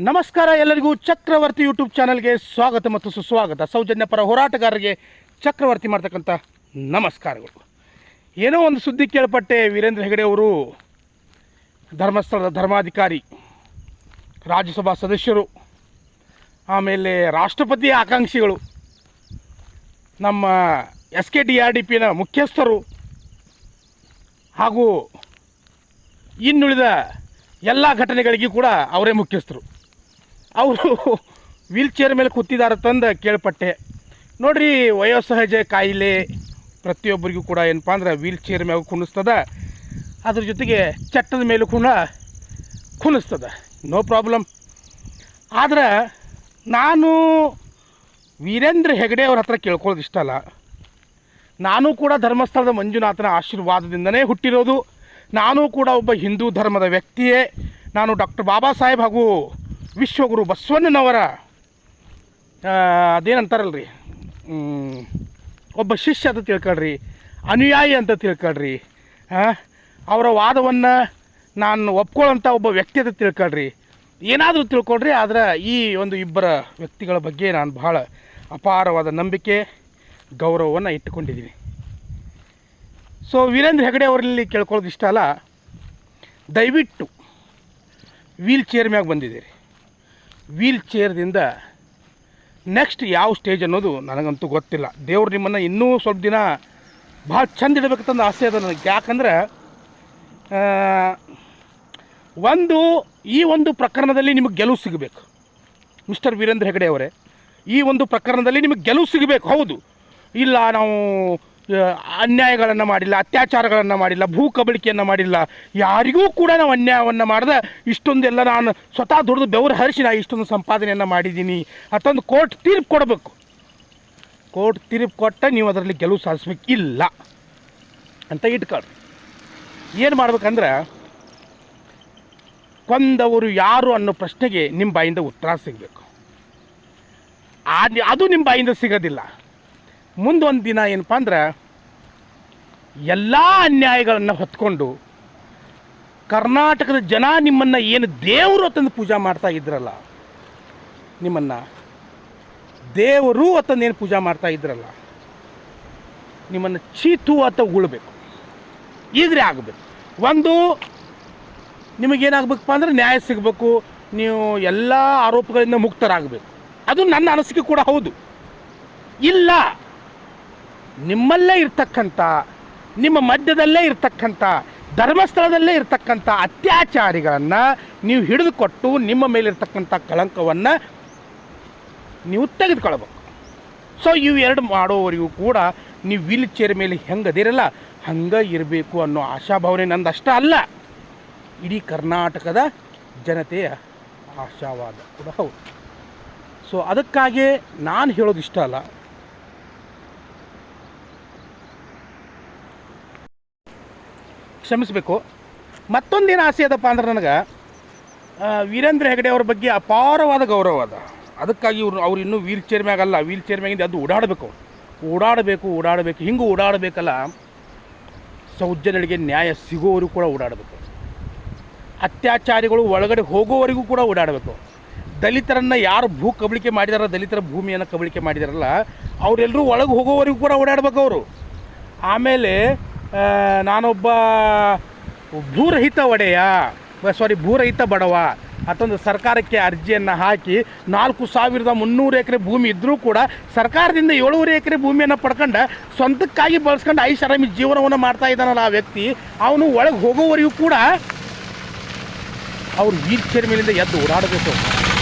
ನಮಸ್ಕಾರ ಎಲ್ಲರಿಗೂ ಚಕ್ರವರ್ತಿ ಯೂಟ್ಯೂಬ್ ಚಾನಲ್ಗೆ ಸ್ವಾಗತ ಮತ್ತು ಸುಸ್ವಾಗತ. ಸೌಜನ್ಯ ಪರ ಹೋರಾಟಗಾರರಿಗೆ ಚಕ್ರವರ್ತಿ ಮಾಡ್ತಕ್ಕಂಥ ನಮಸ್ಕಾರಗಳು. ಏನೋ ಒಂದು ಸುದ್ದಿ ಕೇಳ್ಪಟ್ಟೆ, ವೀರೇಂದ್ರ ಹೆಗಡೆ ಅವರು ಧರ್ಮಸ್ಥಳದ ಧರ್ಮಾಧಿಕಾರಿ, ರಾಜ್ಯಸಭಾ ಸದಸ್ಯರು, ಆಮೇಲೆ ರಾಷ್ಟ್ರಪತಿ ಆಕಾಂಕ್ಷಿಗಳು, ನಮ್ಮ SKDRDPನ ಮುಖ್ಯಸ್ಥರು ಹಾಗೂ ಇನ್ನುಳಿದ ಎಲ್ಲ ಘಟನೆಗಳಿಗೂ ಕೂಡ ಅವರೇ ಮುಖ್ಯಸ್ಥರು. ಅವರು ವೀಲ್ ಚೇರ್ ಮೇಲೆ ಕೂತಿದ್ದಾರೆ ತಂದು ಕೇಳ್ಪಟ್ಟೆ. ನೋಡ್ರಿ, ವಯೋಸಹಜ ಕಾಯಿಲೆ ಪ್ರತಿಯೊಬ್ಬರಿಗೂ ಕೂಡ ಏನಪ್ಪ ಅಂದ್ರೆ ವೀಲ್ ಚೇರ್ ಮೇಲೆ ಕುಣಿಸ್ತದ, ಅದ್ರ ಜೊತೆಗೆ ಚಟ್ಟದ ಮೇಲೂ ಕೂಡ ಕುಣಿಸ್ತದ, ನೋ ಪ್ರಾಬ್ಲಮ್. ಆದ್ರೆ ನಾನು ವೀರೇಂದ್ರ ಹೆಗಡೆ ಅವ್ರ ಹತ್ರ ಕೇಳ್ಕೊಳ್ಳೋದು ಇಷ್ಟ ಅಲ್ಲ. ನಾನು ಕೂಡ ಧರ್ಮಸ್ಥಳದ ಮಂಜುನಾಥನ ಆಶೀರ್ವಾದದಿಂದನೇ ಹುಟ್ಟಿರೋದು. ನಾನು ಕೂಡ ಒಬ್ಬ ಹಿಂದೂ ಧರ್ಮದ ವ್ಯಕ್ತಿಯೇ. ನಾನು ಡಾಕ್ಟರ್ ಬಾಬಾ ಸಾಹೇಬ್ ಹಾಗೂ ವಿಶ್ವಗುರು ಬಸವಣ್ಣನವರ ಅದೇನಂತಾರಲ್ರಿ, ಒಬ್ಬ ಶಿಷ್ಯ ಅಂತ ತಿಳ್ಕೊಳ್ರಿ, ಅನುಯಾಯಿ ಅಂತ ತಿಳ್ಕೊಳ್ರಿ, ಅವರ ವಾದವನ್ನು ನಾನು ಒಪ್ಕೊಳ್ಳೋಂಥ ಒಬ್ಬ ವ್ಯಕ್ತಿ ಅಂತ ತಿಳ್ಕೊಳ್ರಿ, ಏನಾದರೂ ತಿಳ್ಕೊಳ್ರಿ. ಆದರೆ ಈ ಒಂದು ಇಬ್ಬರ ವ್ಯಕ್ತಿಗಳ ಬಗ್ಗೆ ನಾನು ಬಹಳ ಅಪಾರವಾದ ನಂಬಿಕೆ, ಗೌರವವನ್ನು ಇಟ್ಟುಕೊಂಡಿದ್ದೀನಿ. ಸೊ ವೀರೇಂದ್ರ ಹೆಗಡೆ ಅವರಲ್ಲಿ ಕೇಳ್ಕೊಳ್ಳೋದು ಇಷ್ಟ ಅಲ್ಲ, ದಯವಿಟ್ಟು ವೀಲ್ ಚೇರ್ ಮ್ಯಾಗ ಬಂದಿದ್ದೀರಿ. ವೀಲ್ ಚೇರ್ದಿಂದ ನೆಕ್ಸ್ಟ್ ಯಾವ ಸ್ಟೇಜ್ ಅನ್ನೋದು ನನಗಂತೂ ಗೊತ್ತಿಲ್ಲ. ದೇವ್ರು ನಿಮ್ಮನ್ನು ಇನ್ನೂ ಸ್ವಲ್ಪ ದಿನ ಭಾಳ ಚಂದ ಇಡಬೇಕಂತಂದು ಆಸೆ ಅದ ನನಗೆ. ಯಾಕಂದ್ರೆ ಈ ಒಂದು ಪ್ರಕರಣದಲ್ಲಿ ನಿಮಗೆ ಗೆಲುವು ಸಿಗಬೇಕು ಮಿಸ್ಟರ್ ವೀರೇಂದ್ರ ಹೆಗಡೆ ಅವರೇ. ಈ ಒಂದು ಪ್ರಕರಣದಲ್ಲಿ ನಿಮಗೆ ಗೆಲುವು ಸಿಗಬೇಕು. ಹೌದು, ಇಲ್ಲ ನಾವು ಅನ್ಯಾಯಗಳನ್ನು ಮಾಡಿಲ್ಲ, ಅತ್ಯಾಚಾರಗಳನ್ನು ಮಾಡಿಲ್ಲ, ಭೂ ಕಬಳಿಕೆಯನ್ನು ಮಾಡಿಲ್ಲ, ಯಾರಿಗೂ ಕೂಡ ನಾವು ಅನ್ಯಾಯವನ್ನು ಮಾಡಿದೆ, ಇಷ್ಟೊಂದೆಲ್ಲ ನಾನು ಸ್ವತಃ ದುಡಿದು ಬೆವರು ಹರಿಸಿ ನಾ ಇಷ್ಟೊಂದು ಸಂಪಾದನೆಯನ್ನು ಮಾಡಿದ್ದೀನಿ ಅಂತಂದು ಕೋರ್ಟ್ ತೀರ್ಪು ಕೊಡಬೇಕು. ಕೋರ್ಟ್ ತೀರ್ಪು ಕೊಟ್ಟ ನೀವು ಅದರಲ್ಲಿ ಗೆಲುವು ಸಾಧಿಸ್ಬೇಕು. ಇಲ್ಲ ಅಂತ ಇಟ್ಕೊಳ್ರಿ. ಏನು ಮಾಡ್ಬೇಕಂದ್ರೆ, ಕೊಂದವರು ಯಾರು ಅನ್ನೋ ಪ್ರಶ್ನೆಗೆ ನಿಮ್ಮ ಬಾಯಿಂದ ಉತ್ತರ ಸಿಗಬೇಕು. ಅದು ನಿಮ್ಮ ಬಾಯಿಂದ ಸಿಗೋದಿಲ್ಲ. ಮುಂದೊಂದು ದಿನ ಏನಪ್ಪ ಅಂದ್ರೆ ಎಲ್ಲ ಅನ್ಯಾಯಗಳನ್ನು ಹೊತ್ಕೊಂಡು ಕರ್ನಾಟಕದ ಜನ ನಿಮ್ಮನ್ನು ಏನು ದೇವರು ಅಂತಂದು ಪೂಜಾ ಮಾಡ್ತಾ ಇದ್ರಲ್ಲ, ನಿಮ್ಮನ್ನು ದೇವರು ಅಂತಂದು ಏನು ಪೂಜಾ ಮಾಡ್ತಾ ಇದ್ರಲ್ಲ, ನಿಮ್ಮನ್ನು ಚೀತು ಅಂತ ಉಳ್ಬೇಕು. ಇದ್ರೆ ಆಗಬೇಕು. ಒಂದು ನಿಮಗೇನಾಗಬೇಕಪ್ಪ ಅಂದ್ರೆ ನ್ಯಾಯ ಸಿಗಬೇಕು, ನೀವು ಎಲ್ಲ ಆರೋಪಗಳಿಂದ ಮುಕ್ತರಾಗಬೇಕು. ಅದು ನನ್ನ ಅನಿಸಿಕೆ ಕೂಡ ಹೌದು. ಇಲ್ಲ, ನಿಮ್ಮಲ್ಲೇ ಇರ್ತಕ್ಕಂಥ, ನಿಮ್ಮ ಮಧ್ಯದಲ್ಲೇ ಇರ್ತಕ್ಕಂಥ, ಧರ್ಮಸ್ಥಳದಲ್ಲೇ ಇರ್ತಕ್ಕಂಥ ಅತ್ಯಾಚಾರಿಗಳನ್ನು ನೀವು ಹಿಡಿದುಕೊಟ್ಟು ನಿಮ್ಮ ಮೇಲಿರ್ತಕ್ಕಂಥ ಕಳಂಕವನ್ನು ನೀವು ತೆಗೆದುಕೊಳ್ಬೇಕು. ಸೊ ಇವೆರಡು ಮಾಡೋವರೆಗೂ ಕೂಡ ನೀವು ವೀಲ್ ಚೇರ್ ಮೇಲೆ ಹೆಂಗದಿರಲ್ಲ ಹಂಗೆ ಇರಬೇಕು ಅನ್ನೋ ಆಶಾಭಾವನೆ ನಂದು ಅಷ್ಟೇ ಅಲ್ಲ, ಇಡೀ ಕರ್ನಾಟಕದ ಜನತೆಯ ಆಶಾವಾದ ಕೂಡ ಹೌದು. ಸೊ ಅದಕ್ಕಾಗಿ ನಾನು ಹೇಳೋದು ಇಷ್ಟ ಅಲ್ಲ, ಕ್ಷಮಿಸಬೇಕು. ಮತ್ತೊಂದೇನು ಆಸೆ ಅದಪ್ಪ ಅಂದ್ರೆ, ನನಗೆ ವೀರೇಂದ್ರ ಹೆಗಡೆ ಅವ್ರ ಬಗ್ಗೆ ಅಪಾರವಾದ ಗೌರವ ಅದ. ಅದಕ್ಕಾಗಿ ಅವ್ರು ಇನ್ನೂ ವೀಲ್ ಚೇರ್ ಮ್ಯಾಗಲ್ಲ, ವೀಲ್ ಚೇರ್ ಮ್ಯಾಗಿಂದ ಅದು ಓಡಾಡಬೇಕು. ಹಿಂಗೆ ಓಡಾಡಬೇಕಲ್ಲ, ಸೌಜನ್ಯಗಳಿಗೆ ನ್ಯಾಯ ಸಿಗೋವರೆಗೂ ಕೂಡ ಓಡಾಡಬೇಕು. ಅತ್ಯಾಚಾರಿಗಳು ಒಳಗಡೆ ಹೋಗೋವರೆಗೂ ಕೂಡ ಓಡಾಡಬೇಕು. ದಲಿತರನ್ನು ಯಾರು ಭೂ ಕಬಳಿಕೆ ಮಾಡಿದಾರ, ದಲಿತರ ಭೂಮಿಯನ್ನು ಕಬಳಿಕೆ ಮಾಡಿದಾರಲ್ಲ, ಅವರೆಲ್ಲರೂ ಒಳಗೆ ಹೋಗೋವರೆಗೂ ಕೂಡ ಓಡಾಡಬೇಕು ಅವರು. ಆಮೇಲೆ ನಾನೊಬ್ಬ ಭೂರಹಿತ ಬಡವ ಅಂತಂದು ಸರ್ಕಾರಕ್ಕೆ ಅರ್ಜಿಯನ್ನು ಹಾಕಿ 4,300 ಎಕರೆ ಭೂಮಿ ಇದ್ದರೂ ಕೂಡ ಸರ್ಕಾರದಿಂದ 700 ಎಕರೆ ಭೂಮಿಯನ್ನು ಪಡ್ಕೊಂಡು ಸ್ವಂತಕ್ಕಾಗಿ ಬಳಸ್ಕೊಂಡು ಐಷಾರಾಮಿ ಜೀವನವನ್ನು ಮಾಡ್ತಾ ಇದ್ದಾನಲ್ಲ ಆ ವ್ಯಕ್ತಿ, ಅವನು ಒಳಗೆ ಹೋಗೋವರೆಗೂ ಕೂಡ ಅವ್ರು ವೀಲ್ ಚೇರ್ ಮೇಲಿಂದ ಎದ್ದು ಓಡಾಡಬೇಕು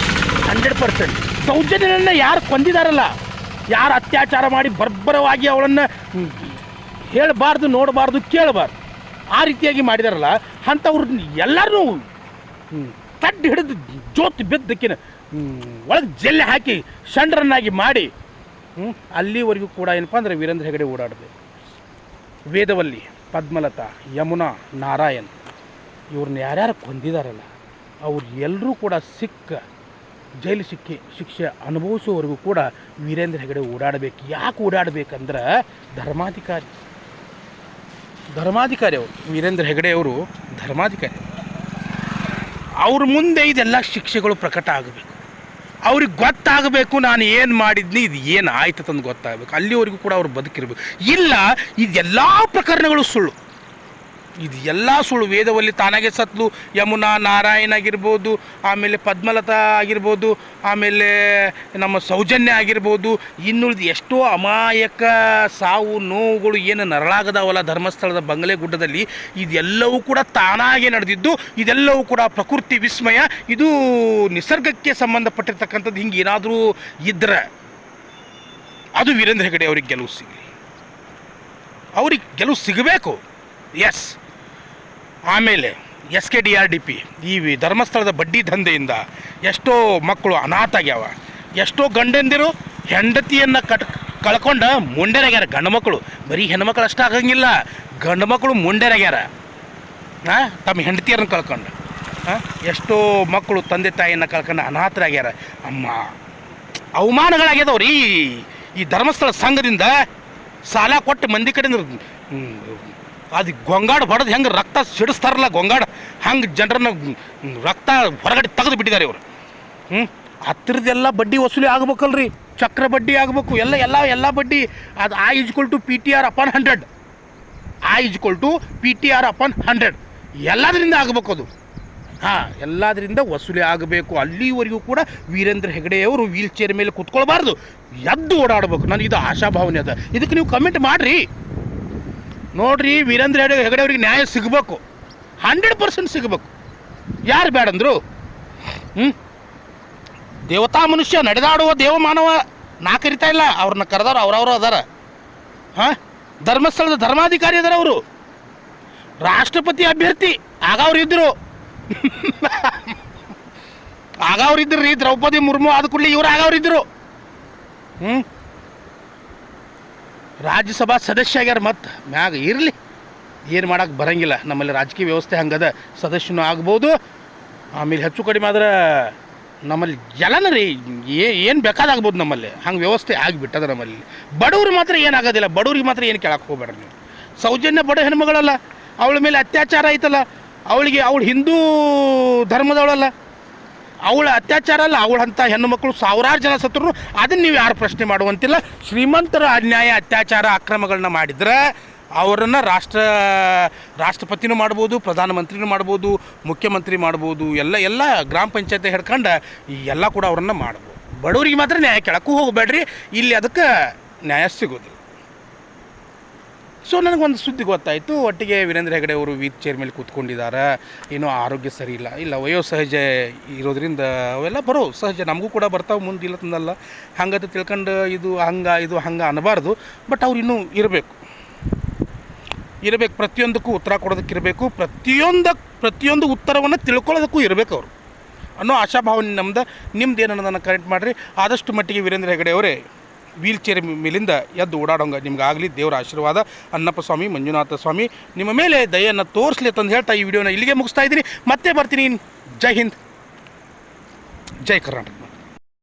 100%. ಸೌಜನ್ಯನನ್ನು ಯಾರು ಕೊಂದಿದಾರಲ್ಲ, ಯಾರು ಅತ್ಯಾಚಾರ ಮಾಡಿ ಬರ್ಬರವಾಗಿ ಅವಳನ್ನು ಹೇಳಬಾರ್ದು, ನೋಡಬಾರ್ದು, ಕೇಳಬಾರ್ದು, ಆ ರೀತಿಯಾಗಿ ಮಾಡಿದಾರಲ್ಲ, ಅಂಥವ್ರು ಎಲ್ಲರೂ ತಡ್ಡು ಹಿಡಿದು ಜೋತು ಬೆದ್ದಕ್ಕಿನ ಒಳಗೆ ಜಲ್ಲೆ ಹಾಕಿ ಷಂಡ್ರನ್ನಾಗಿ ಮಾಡಿ ಅಲ್ಲಿವರೆಗೂ ಕೂಡ ಏನಪ್ಪ ಅಂದರೆ ವೀರೇಂದ್ರ ಹೆಗಡೆ ಓಡಾಡಬೇಕು. ವೇದವಲ್ಲಿ, ಪದ್ಮಲತಾ, ಯಮುನಾ, ನಾರಾಯಣ್ ಇವ್ರನ್ನ ಯಾರ್ಯಾರು ಕೊಂದಿದಾರಲ್ಲ ಅವ್ರು ಎಲ್ಲರೂ ಕೂಡ ಜೈಲು ಶಿಕ್ಷೆ ಅನುಭವಿಸುವವರೆಗೂ ಕೂಡ ವೀರೇಂದ್ರ ಹೆಗಡೆ ಓಡಾಡಬೇಕು. ಯಾಕೆ ಓಡಾಡಬೇಕಂದ್ರೆ, ಧರ್ಮಾಧಿಕಾರಿ ಅವರು ವೀರೇಂದ್ರ ಹೆಗಡೆ ಅವರು ಧರ್ಮಾಧಿಕಾರಿ. ಅವ್ರ ಮುಂದೆ ಇದೆಲ್ಲ ಶಿಕ್ಷೆಗಳು ಪ್ರಕಟ ಆಗಬೇಕು, ಅವ್ರಿಗೆ ಗೊತ್ತಾಗಬೇಕು ನಾನು ಏನು ಮಾಡಿದ್ನಿ, ಇದು ಏನು ಆಯ್ತು ತಂದು ಗೊತ್ತಾಗಬೇಕು. ಅಲ್ಲಿವರೆಗೂ ಕೂಡ ಅವ್ರು ಬದುಕಿರ್ಬೇಕು. ಇಲ್ಲ ಇದೆಲ್ಲ ಪ್ರಕರಣಗಳು ಸುಳ್ಳು, ಇದು ಎಲ್ಲ ಸುಳ್ಳು. ವೇದವಲ್ಲಿ ತಾನಾಗೆ ಸತ್ಲು, ಯಮುನಾ, ನಾರಾಯಣ ಆಗಿರ್ಬೋದು, ಆಮೇಲೆ ಪದ್ಮಲತಾ ಆಗಿರ್ಬೋದು, ಆಮೇಲೆ ನಮ್ಮ ಸೌಜನ್ಯ ಆಗಿರ್ಬೋದು, ಇನ್ನುಳಿದು ಎಷ್ಟೋ ಅಮಾಯಕ ಸಾವು ನೋವುಗಳು ಏನು ನರಳಾಗದವಲ್ಲ ಧರ್ಮಸ್ಥಳದ ಬಂಗಲೆ ಗುಡ್ಡದಲ್ಲಿ, ಇದೆಲ್ಲವೂ ಕೂಡ ತಾನಾಗೆ ನಡೆದಿದ್ದು. ಇದೆಲ್ಲವೂ ಕೂಡ ಪ್ರಕೃತಿ ವಿಸ್ಮಯ. ಇದು ನಿಸರ್ಗಕ್ಕೆ ಸಂಬಂಧಪಟ್ಟಿರ್ತಕ್ಕಂಥದ್ದು. ಹಿಂಗೆ ಏನಾದರೂ ಇದ್ದರೆ ಅದು ವೀರೇಂದ್ರ ಹೆಗಡೆ ಅವ್ರಿಗೆ ಗೆಲುವು ಸಿಗಲಿ, ಅವ್ರಿಗೆ ಗೆಲುವು ಸಿಗಬೇಕು. ಎಸ್. ಆಮೇಲೆ SKDRDP ಈ ಧರ್ಮಸ್ಥಳದ ಬಡ್ಡಿ ದಂಧೆಯಿಂದ ಎಷ್ಟೋ ಮಕ್ಕಳು ಅನಾಥ ಆಗ್ಯಾವ, ಎಷ್ಟೋ ಗಂಡಂದಿರು ಹೆಂಡತಿಯನ್ನು ಕಳ್ಕೊಂಡು ಮುಂಡೆರಾಗ್ಯಾರ. ಗಂಡು ಮಕ್ಕಳು, ಬರೀ ಹೆಣ್ಮಕ್ಳು ಅಷ್ಟೇ ಆಗಂಗಿಲ್ಲ, ಗಂಡು ಮಕ್ಕಳು ಮುಂಡೆರಾಗ್ಯಾರ ತಮ್ಮ ಹೆಂಡತಿಯರನ್ನು ಕಳ್ಕೊಂಡು. ಎಷ್ಟೋ ಮಕ್ಕಳು ತಂದೆ ತಾಯಿಯನ್ನು ಕಳ್ಕೊಂಡು ಅನಾಥರಾಗ್ಯಾರ. ಅಮ್ಮ ಅವಮಾನಗಳಾಗ್ಯದವ್ರಿ ಈ ಧರ್ಮಸ್ಥಳ ಸಂಘದಿಂದ. ಸಾಲ ಕೊಟ್ಟು ಮಂದಿ ಕಡೆಯಿಂದ ಅದು ಗೊಂಗಾಡು ಹೊಡೆದು ಹೆಂಗೆ ರಕ್ತ ಸಿಡಿಸ್ತಾರಲ್ಲ, ಗೊಂಗಾಡು ಹಂಗೆ ಜನರನ್ನ ರಕ್ತ ಹೊರಗಡೆ ತೆಗೆದು ಬಿಟ್ಟಿದ್ದಾರೆ ಇವರು. ಹತ್ತಿರದೆಲ್ಲ ಬಡ್ಡಿ ವಸೂಲಿ ಆಗ್ಬೇಕಲ್ರಿ, ಚಕ್ರ ಬಡ್ಡಿ ಆಗಬೇಕು, ಎಲ್ಲ ಬಡ್ಡಿ. ಅದು I = PTR/100, I = PTR/100 ಎಲ್ಲದರಿಂದ ಆಗಬೇಕು ಅದು. ಎಲ್ಲದರಿಂದ ವಸೂಲಿ ಆಗಬೇಕು. ಅಲ್ಲಿವರೆಗೂ ಕೂಡ ವೀರೇಂದ್ರ ಹೆಗಡೆಯವರು ವೀಲ್ ಚೇರ್ ಮೇಲೆ ಕೂತ್ಕೊಳ್ಬಾರ್ದು, ಎದ್ದು ಓಡಾಡಬೇಕು. ನನಗೆ ಇದು ಆಶಾಭಾವನೆ ಅದ. ಇದಕ್ಕೆ ನೀವು ಕಮೆಂಟ್ ಮಾಡಿರಿ ನೋಡ್ರಿ. ವೀರೇಂದ್ರ ಹೆಗಡೆ ಅವ್ರಿಗೆ ನ್ಯಾಯ ಸಿಗಬೇಕು, 100% ಸಿಗಬೇಕು. ಯಾರು ಬೇಡಂದ್ರು? ದೇವತಾ ಮನುಷ್ಯ, ನಡೆದಾಡುವ ದೇವಮಾನವ ನಾ ಕರಿತಾ ಇಲ್ಲ, ಅವ್ರನ್ನ ಕರೆದವ್ರು ಅವ್ರವರು ಅದಾರ. ಧರ್ಮಸ್ಥಳದ ಧರ್ಮಾಧಿಕಾರಿ ಅದಾರ ಅವರು, ರಾಷ್ಟ್ರಪತಿ ಅಭ್ಯರ್ಥಿ ಆಗವ್ರಿದ್ರು ಆಗವ್ರಿದ್ರು ರೀ. ದ್ರೌಪದಿ ಮುರ್ಮು ಆದ ಕೂಡಲೇ ಇವ್ರು ಆಗವ್ರಿದ್ರು. ರಾಜ್ಯಸಭಾ ಸದಸ್ಯ ಆಗ್ಯಾರ. ಮತ್ತು ಮ್ಯಾಗ ಇರಲಿ, ಏನು ಮಾಡೋಕ್ಕೆ ಬರೋಂಗಿಲ್ಲ. ನಮ್ಮಲ್ಲಿ ರಾಜಕೀಯ ವ್ಯವಸ್ಥೆ ಹಂಗದ, ಸದಸ್ಯನೂ ಆಗ್ಬೋದು. ಆಮೇಲೆ ಹೆಚ್ಚು ಕಡಿಮೆ ಆದ್ರೆ ನಮ್ಮಲ್ಲಿ ಎಲ್ಲನ ರೀ ಏನು ಬೇಕಾದಾಗ್ಬೋದು ನಮ್ಮಲ್ಲಿ. ಹಂಗೆ ವ್ಯವಸ್ಥೆ ಆಗಿಬಿಟ್ಟದ ನಮ್ಮಲ್ಲಿ. ಬಡವ್ರು ಮಾತ್ರ ಏನಾಗೋದಿಲ್ಲ, ಬಡವ್ರಿಗೆ ಮಾತ್ರ ಏನು ಕೇಳಕ್ಕೆ ಹೋಗ್ಬೇಡ್ರಿ ನೀವು. ಸೌಜನ್ಯ ಬಡ ಹೆಣ್ಮಗಳಲ್ಲ, ಅವಳ ಮೇಲೆ ಅತ್ಯಾಚಾರ ಆಯ್ತಲ್ಲ, ಅವಳು ಹಿಂದೂ ಧರ್ಮದವಳಲ್ಲ, ಅವಳ ಅತ್ಯಾಚಾರ ಅಲ್ಲ, ಅವಳಂಥ ಹೆಣ್ಣು ಮಕ್ಕಳು ಸಾವಿರಾರು ಜನ ಸತ್ತರು. ಅದನ್ನು ನೀವು ಯಾರು ಪ್ರಶ್ನೆ ಮಾಡುವಂತಿಲ್ಲ. ಶ್ರೀಮಂತರ ಅನ್ಯಾಯ, ಅತ್ಯಾಚಾರ, ಅಕ್ರಮಗಳನ್ನ ಮಾಡಿದ್ರೆ ಅವರನ್ನು ರಾಷ್ಟ್ರಪತಿನೂ ಮಾಡ್ಬೋದು, ಪ್ರಧಾನಮಂತ್ರಿನೂ ಮಾಡ್ಬೋದು, ಮುಖ್ಯಮಂತ್ರಿ ಮಾಡ್ಬೋದು, ಎಲ್ಲ ಗ್ರಾಮ ಪಂಚಾಯತಿ ಹಿಡ್ಕೊಂಡು ಎಲ್ಲ ಕೂಡ ಅವ್ರನ್ನ ಮಾಡ್ಬೋದು. ಬಡವರಿಗೆ ಮಾತ್ರ ನ್ಯಾಯ ಕೇಳಕ್ಕೂ ಹೋಗಬೇಡ್ರಿ, ಇಲ್ಲಿ ಅದಕ್ಕೆ ನ್ಯಾಯ ಸಿಗೋದಿಲ್ಲ. ಸೊ ನನಗೊಂದು ಸುದ್ದಿ ಗೊತ್ತಾಯಿತು, ಒಟ್ಟಿಗೆ ವೀರೇಂದ್ರ ಹೆಗಡೆ ಅವರು ವೀಲ್ ಚೇರ್ ಮೇಲೆ ಕೂತ್ಕೊಂಡಿದ್ದಾರೆ, ಏನೋ ಆರೋಗ್ಯ ಸರಿ ಇಲ್ಲ ವಯೋಸಹಜ ಇರೋದ್ರಿಂದ ಅವೆಲ್ಲ ಬರೋ ಸಹಜ, ನಮಗೂ ಕೂಡ ಬರ್ತಾವೆ, ಮುಂದಿಲ್ಲ ತಂದಲ್ಲ. ಹಂಗಂತ ತಿಳ್ಕೊಂಡು ಇದು ಹಂಗೆ ಅನ್ನಬಾರ್ದು. ಬಟ್ ಅವ್ರು ಇನ್ನೂ ಇರಬೇಕು, ಪ್ರತಿಯೊಂದಕ್ಕೂ ಉತ್ತರ ಕೊಡೋದಕ್ಕಿರಬೇಕು, ಪ್ರತಿಯೊಂದು ಉತ್ತರವನ್ನು ತಿಳ್ಕೊಳ್ಳೋದಕ್ಕೂ ಇರಬೇಕು ಅವರು ಅನ್ನೋ ಆಶಾಭಾವನೆ ನಮ್ದು. ನಿಮ್ದು ಏನು ಅನ್ನೋದನ್ನು ಕರೆಕ್ಟ್ ಮಾಡಿರಿ. ಆದಷ್ಟು ಮಟ್ಟಿಗೆ ವೀರೇಂದ್ರ ಹೆಗಡೆ ಅವರೇ ವೀಲ್ ಚೇರ್ ಮೇಲಿಂದ ಎದ್ದು ಓಡಾಡೋಂಗ ನಿಮ್ಗಾಗಲಿ ದೇವರ ಆಶೀರ್ವಾದ. ಅಣ್ಣಪ್ಪ ಸ್ವಾಮಿ, ಮಂಜುನಾಥ ಸ್ವಾಮಿ ನಿಮ್ಮ ಮೇಲೆ ದಯೆಯನ್ನು ತೋರಿಸಲಿ ಅಂತಂದು ಹೇಳ್ತಾ ಈ ವಿಡಿಯೋನ ಇಲ್ಲಿಗೆ ಮುಗಿಸ್ತಾ ಇದ್ದೀನಿ. ಮತ್ತೆ ಬರ್ತೀನಿ. ಜೈ ಹಿಂದ್, ಜೈ ಕರ್ನಾಟಕ.